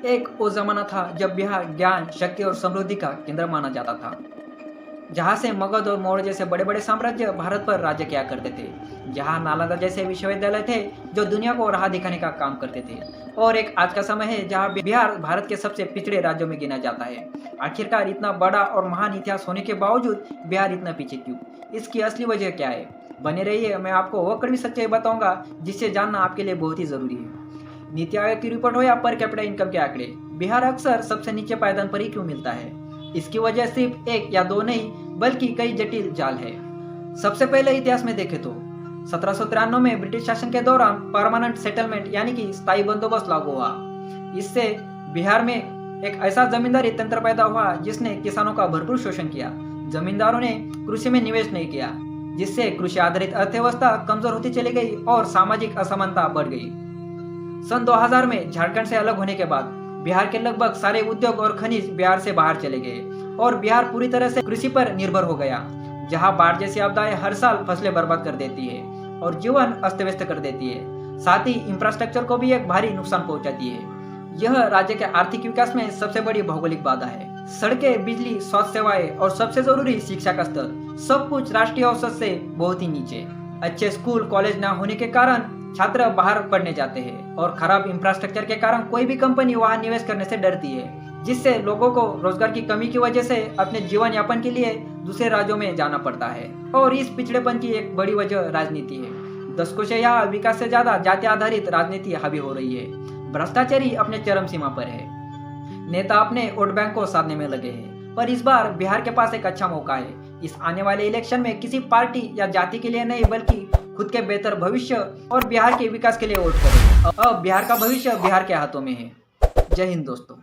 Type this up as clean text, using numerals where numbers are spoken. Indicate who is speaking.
Speaker 1: एक वो जमाना था जब बिहार ज्ञान, शक्ति और समृद्धि का केंद्र माना जाता था, जहाँ से मगध और मौर्य जैसे बड़े बड़े साम्राज्य भारत पर राज्य किया करते थे। जहाँ नालंदा जैसे विश्वविद्यालय थे जो दुनिया को राह दिखाने का काम करते थे। और एक आज का समय है जहाँ बिहार भारत के सबसे पिछड़े राज्यों में गिना जाता है। आखिरकार इतना बड़ा और महान इतिहास होने के बावजूद बिहार इतना पीछे क्यों? इसकी असली वजह क्या है? बने रहिए, मैं आपको वो कड़वी सच्चाई बताऊंगा जिससे जानना आपके लिए बहुत ही जरूरी है। नीति आयोग की रिपोर्ट हो या पर कैपिटा इनकम के आंकड़े, बिहार अक्सर सबसे नीचे पायदान पर ही क्यों मिलता है? इसकी वजह सिर्फ एक या दो नहीं बल्कि कई जटिल जाल है। सबसे पहले इतिहास में देखें तो 1793 में ब्रिटिश शासन के दौरान परमानेंट सेटलमेंट यानी कि स्थायी बंदोबस्त लागू हुआ। इससे बिहार में एक ऐसा जमींदारी तंत्र पैदा हुआ जिसने किसानों का भरपूर शोषण किया। जमींदारों ने कृषि में निवेश नहीं किया, जिससे कृषि आधारित अर्थव्यवस्था कमजोर होती चली गई और सामाजिक असमानता बढ़ गई। सन 2000 में झारखंड से अलग होने के बाद बिहार के लगभग सारे उद्योग और खनिज बिहार से बाहर चले गए और बिहार पूरी तरह से कृषि पर निर्भर हो गया। जहां बाढ़ जैसी आपदाएं हर साल फसलें बर्बाद कर देती है और जीवन अस्त व्यस्त कर देती है, साथ ही इंफ्रास्ट्रक्चर को भी एक भारी नुकसान पहुंचाती है। यह राज्य के आर्थिक विकास में सबसे बड़ी भौगोलिक बाधा है। सड़कें, बिजली, स्वास्थ्य सेवाएं और सबसे जरूरी शिक्षा का स्तर, सब कुछ राष्ट्रीय औसत से बहुत ही नीचे। अच्छे स्कूल कॉलेज न होने के कारण छात्र बाहर पढ़ने जाते हैं और खराब इंफ्रास्ट्रक्चर के कारण कोई भी कंपनी वहां निवेश करने से डरती है, जिससे लोगों को रोजगार की कमी की वजह से अपने जीवन यापन के लिए दूसरे राज्यों में जाना पड़ता है। और इस पिछड़ेपन की एक बड़ी वजह राजनीति है। दशकों से यहाँ विकास से ज्यादा जाति आधारित राजनीति हावी हो रही है। भ्रष्टाचारी अपने चरम सीमा पर है। नेता अपने वोट बैंक को साधने में लगे हैं। पर इस बार बिहार के पास एक अच्छा मौका है। इस आने वाले इलेक्शन में किसी पार्टी या जाति के लिए नहीं बल्कि खुद के बेहतर भविष्य और बिहार के विकास के लिए वोट करें। अब बिहार का भविष्य बिहार के हाथों में है। जय हिंद दोस्तों।